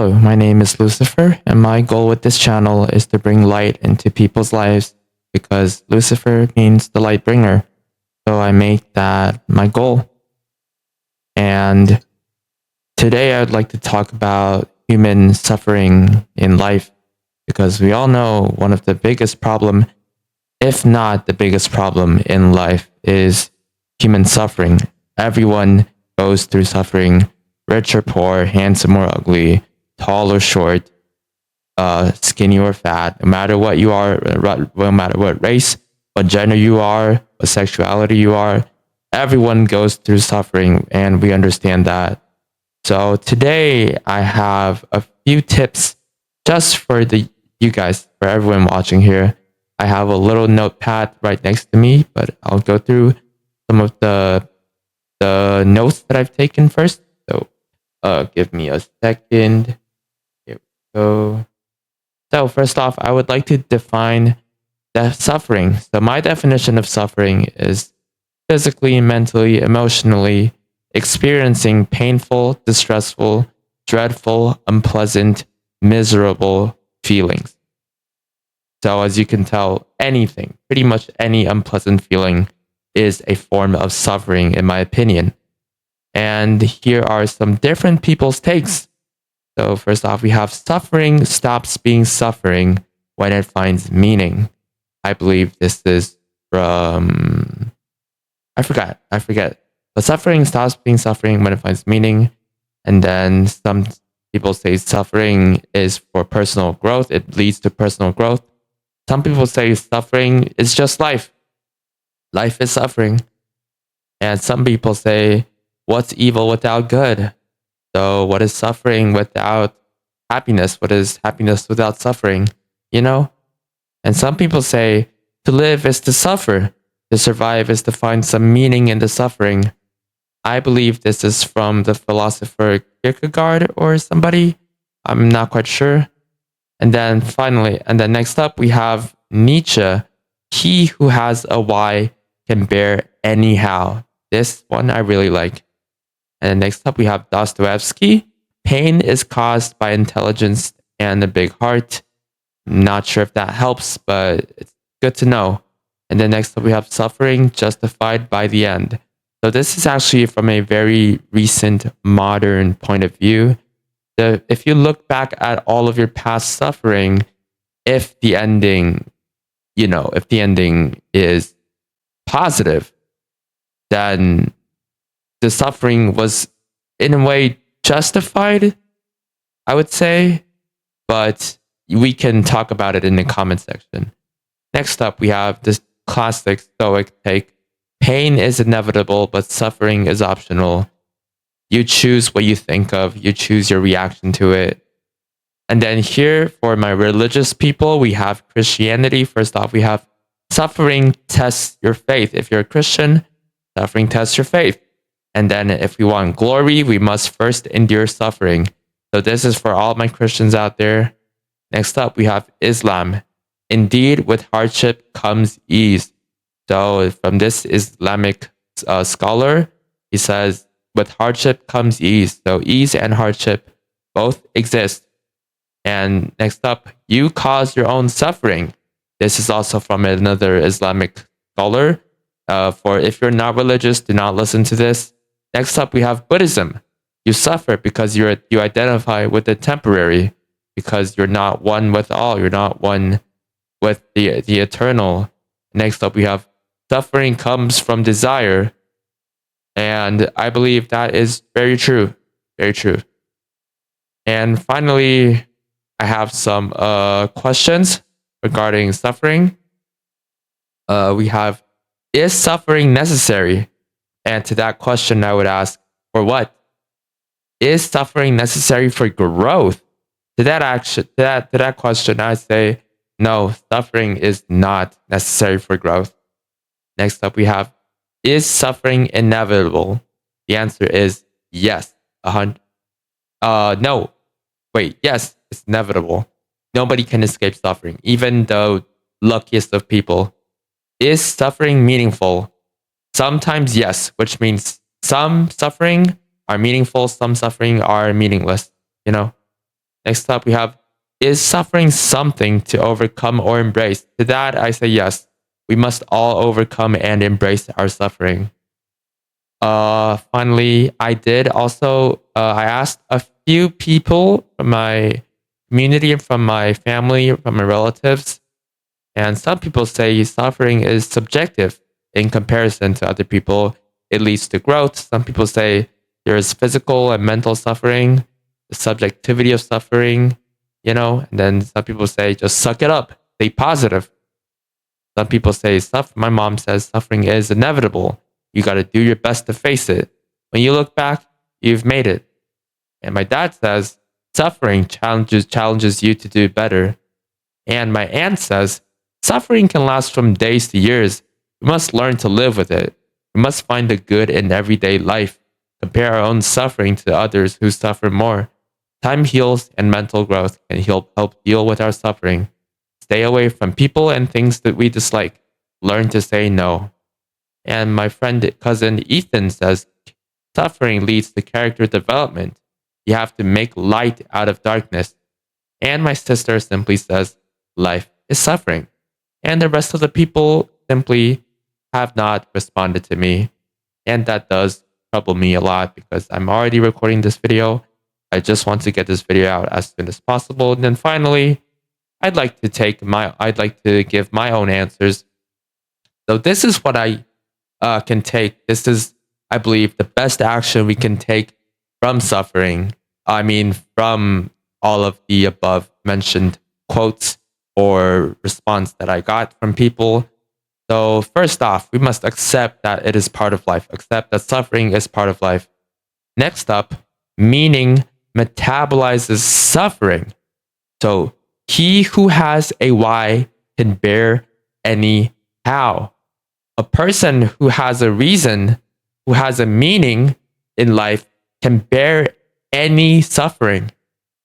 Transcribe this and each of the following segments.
Hello, my name is Lucifer, and my goal with this channel is to bring light into people's lives because Lucifer means the light bringer. So I make that my goal. And today I would like to talk about human suffering in life because we all know one of the biggest problem, if not the biggest problem in life, is human suffering. Everyone goes through suffering, rich or poor, handsome or ugly, tall or short, skinny or fat, no matter what you are, no matter what race, what gender you are, what sexuality you are, everyone goes through suffering, and we understand that. So today I have a few tips just for you guys, for everyone watching here. I have a little notepad right next to me, but I'll go through some of the notes that I've taken first. So give me a second. Here we go. So first off, I would like to define suffering. So my definition of suffering is physically, mentally, emotionally experiencing painful, distressful, dreadful, unpleasant, miserable feelings. So as you can tell, anything, pretty much any unpleasant feeling is a form of suffering, in my opinion. And here are some different people's takes. So first off, we have suffering stops being suffering when it finds meaning. I believe this is from, I forget. But suffering stops being suffering when it finds meaning. And then some people say suffering is for personal growth. It leads to personal growth. Some people say suffering is just life. Life is suffering. And some people say, what's evil without good? So what is suffering without happiness? What is happiness without suffering? You know? And some people say to live is to suffer. To survive is to find some meaning in the suffering. I believe this is from the philosopher Kierkegaard or somebody. I'm not quite sure. And then next up we have Nietzsche. He who has a why can bear anyhow. This one I really like. And next up we have Dostoevsky. Pain is caused by intelligence and a big heart. Not sure if that helps, but it's good to know. And then next up we have suffering justified by the end. So this is actually from a very recent modern point of view. If you look back at all of your past suffering, if the ending is positive, then the suffering was in a way justified, I would say, but we can talk about it in the comment section. Next up, we have this classic Stoic take. Pain is inevitable, but suffering is optional. You choose what you think of. You choose your reaction to it. And then here, for my religious people, we have Christianity. First off, we have suffering tests your faith. If you're a Christian, suffering tests your faith. And then if we want glory, we must first endure suffering. So this is for all my Christians out there. Next up, we have Islam. Indeed, with hardship comes ease. So from this Islamic scholar, he says, with hardship comes ease. So ease and hardship both exist. And next up, you cause your own suffering. This is also from another Islamic scholar. For if you're not religious, do not listen to this. Next up, we have Buddhism. You suffer because you identify with the temporary, because you're not one with all. You're not one with the eternal. Next up, we have suffering comes from desire. And I believe that is very true. Very true. And finally, I have some questions regarding suffering. We have, is suffering necessary? And to that question, I would ask, for what? Is suffering necessary for growth? To that question, I say, no, suffering is not necessary for growth. Next up, we have, is suffering inevitable? The answer is yes. No. Wait, yes, it's inevitable. Nobody can escape suffering, even the luckiest of people. Is suffering meaningful? Sometimes yes, which means some suffering are meaningful, some suffering are meaningless, you know? Next up, we have, is suffering something to overcome or embrace? To that, I say yes. We must all overcome and embrace our suffering. Finally, I did also, I asked a few people from my community and from my family, from my relatives, and some people say suffering is subjective in comparison to other people. It leads to growth. Some people say there's physical and mental suffering, the subjectivity of suffering, and then some people say just suck it up, stay positive. Some people say my mom says suffering is inevitable. You got to do your best to face it. When you look back, you've made it. And my dad says suffering challenges you to do better. And my aunt says suffering can last from days to years. We must learn to live with it. We must find the good in everyday life. Compare our own suffering to others who suffer more. Time heals and mental growth can help deal with our suffering. Stay away from people and things that we dislike. Learn to say no. And my cousin Ethan says suffering leads to character development. You have to make light out of darkness. And my sister simply says life is suffering. And the rest of the people simply have not responded to me. And that does trouble me a lot because I'm already recording this video. I just want to get this video out as soon as possible. And then finally, I'd like to give my own answers. So this is what I can take. This is, I believe, the best action we can take from suffering. I mean, from all of the above mentioned quotes or response that I got from people. So first off, we must accept that it is part of life. Accept that suffering is part of life. Next up, meaning metabolizes suffering. So he who has a why can bear any how. A person who has a reason, who has a meaning in life, can bear any suffering.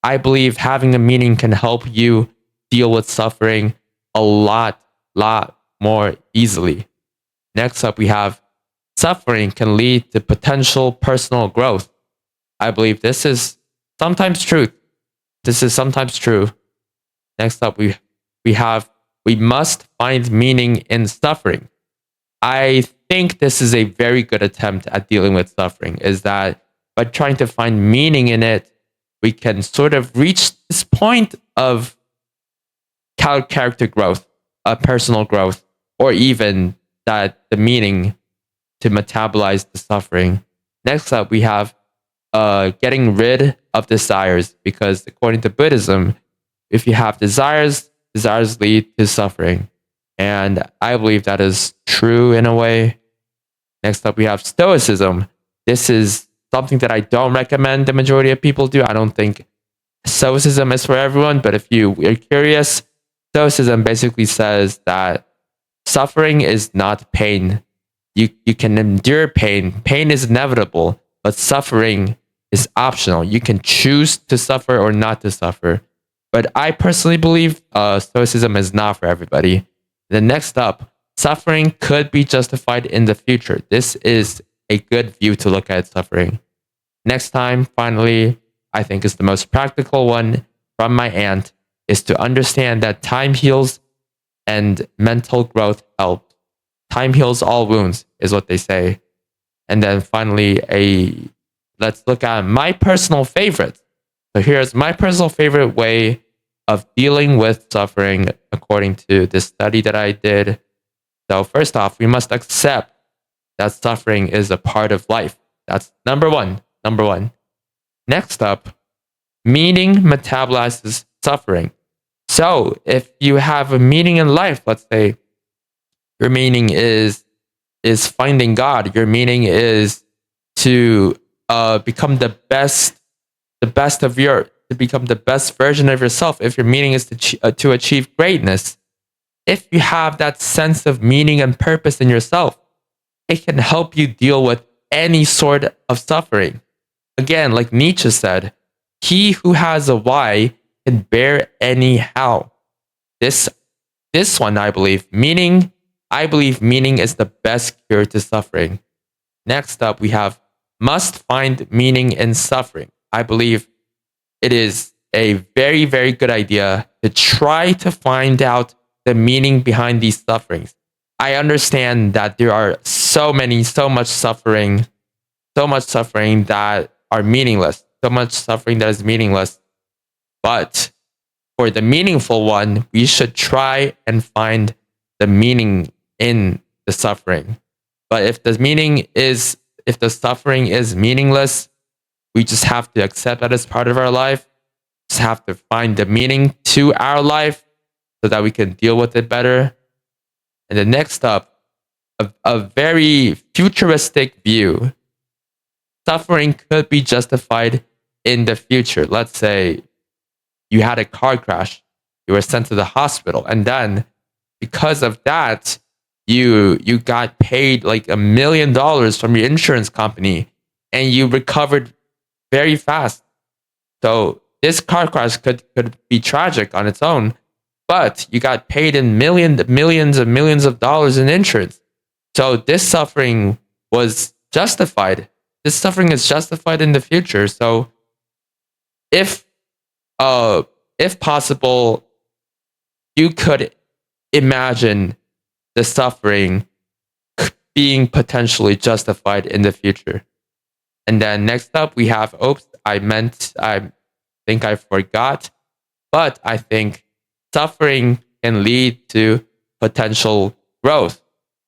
I believe having a meaning can help you deal with suffering a lot more easily. Next up, we have suffering can lead to potential personal growth. I believe this is sometimes true. This is sometimes true. Next up, we must find meaning in suffering. I think this is a very good attempt at dealing with suffering, is that by trying to find meaning in it, we can sort of reach this point of character growth, personal growth, or even that the meaning to metabolize the suffering. Next up, we have getting rid of desires, because according to Buddhism, if you have desires lead to suffering. And I believe that is true in a way. Next up, we have Stoicism. This is something that I don't recommend the majority of people do. I don't think Stoicism is for everyone, but if you are curious, Stoicism basically says that suffering is not pain. You can endure pain. Pain is inevitable, but suffering is optional. You can choose to suffer or not to suffer. But I personally believe Stoicism is not for everybody. The next up, suffering could be justified in the future. This is a good view to look at suffering. Next time, finally, I think is the most practical one from my aunt, is to understand that time heals and mental growth help. Time heals all wounds, is what they say. And then finally, let's look at my personal favorite. So here's my personal favorite way of dealing with suffering according to this study that I did. So first off, we must accept that suffering is a part of life. That's number one. Next up, meaning metabolizes suffering. So if you have a meaning in life, let's say your meaning is finding God. Your meaning is to become the best to become the best version of yourself. If your meaning is to achieve greatness, if you have that sense of meaning and purpose in yourself, it can help you deal with any sort of suffering. Again, like Nietzsche said, he who has a why can bear any how. This one, I believe meaning is the best cure to suffering. Next up, we have must find meaning in suffering. I believe it is a very, very good idea to try to find out the meaning behind these sufferings. I understand that there are so much suffering that are meaningless, so much suffering that is meaningless. But for the meaningful one, we should try and find the meaning in the suffering. But if the suffering is meaningless, we just have to accept that as part of our life. Just have to find the meaning to our life so that we can deal with it better. And the next up, a very futuristic view. Suffering could be justified in the future. Let's say you had a car crash, you were sent to the hospital, and then because of that, you got paid like $1 million from your insurance company, and you recovered very fast. So this car crash could be tragic on its own, but you got paid in millions and millions of dollars in insurance. So this suffering was justified. This suffering is justified in the future. So if possible, you could imagine the suffering being potentially justified in the future. And then next up, we have, I think I forgot, but I think suffering can lead to potential growth.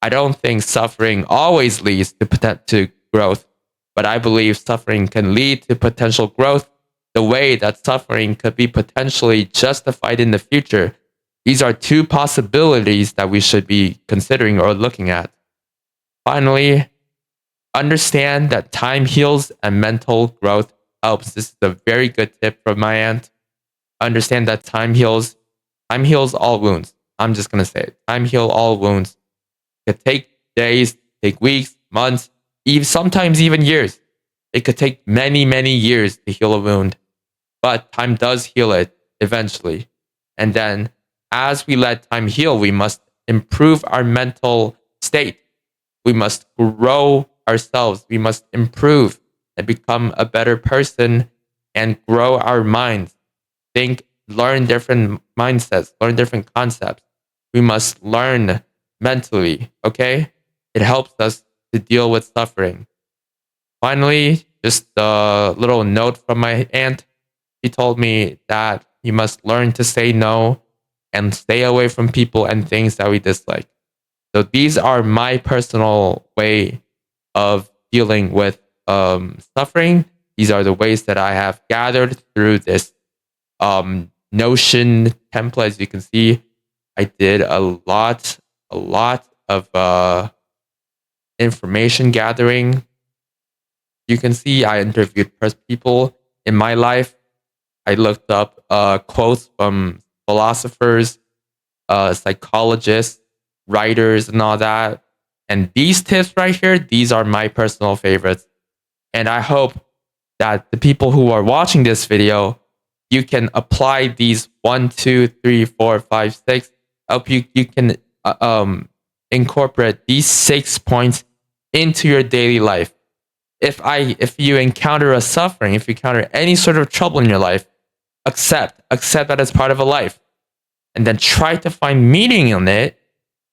I don't think suffering always leads to growth, but I believe suffering can lead to potential growth the way that suffering could be potentially justified in the future. These are two possibilities that we should be considering or looking at. Finally, understand that time heals and mental growth helps. This is a very good tip from my aunt. Understand that time heals. Time heals all wounds. I'm just going to say it. Time heals all wounds. It could take days, take weeks, months, even sometimes even years. It could take many, many years to heal a wound, but time does heal it eventually. And then as we let time heal, we must improve our mental state. We must grow ourselves. We must improve and become a better person and grow our minds. Learn different mindsets, learn different concepts. We must learn mentally, okay? It helps us to deal with suffering. Finally, just a little note from my aunt. She told me that you must learn to say no and stay away from people and things that we dislike. So these are my personal way of dealing with suffering. These are the ways that I have gathered through this Notion template. As you can see, I did a lot of information gathering. You can see I interviewed people in my life. I looked up quotes from philosophers, psychologists, writers, and all that. And these tips right here, these are my personal favorites. And I hope that the people who are watching this video, you can apply these 1, 2, 3, 4, 5, 6. I hope you can incorporate these 6 points into your daily life. If you encounter a suffering, if you encounter any sort of trouble in your life, accept that as part of a life, and then try to find meaning in it,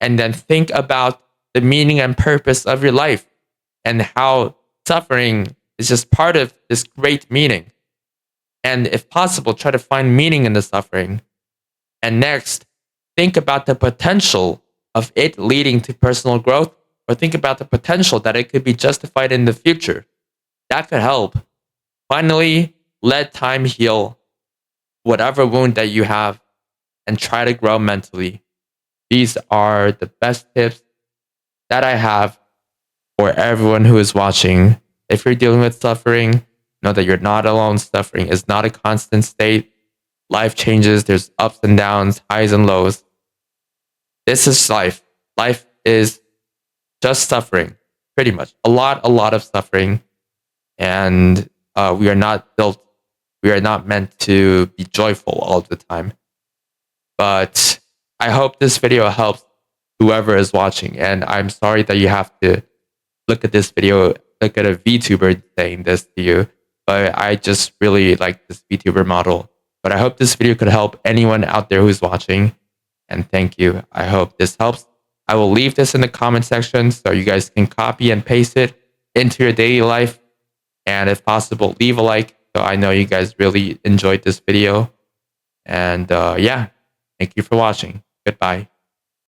and then think about the meaning and purpose of your life and how suffering is just part of this great meaning. And if possible, try to find meaning in the suffering. And next, think about the potential of it leading to personal growth, or think about the potential that it could be justified in the future. That could help. Finally, let time heal whatever wound that you have and try to grow mentally. These are the best tips that I have for everyone who is watching. If you're dealing with suffering, know that you're not alone. Suffering is not a constant state. Life changes. There's ups and downs, highs and lows. This is life. Life is just suffering, pretty much. A lot of suffering. And we are not meant to be joyful all the time. But I hope this video helps whoever is watching. And I'm sorry that you have to look at this video, look at a VTuber saying this to you. But I just really like this VTuber model. But I hope this video could help anyone out there who's watching. And thank you. I hope this helps. I will leave this in the comment section so you guys can copy and paste it into your daily life. And if possible, leave a like so I know you guys really enjoyed this video. And yeah, thank you for watching. Goodbye.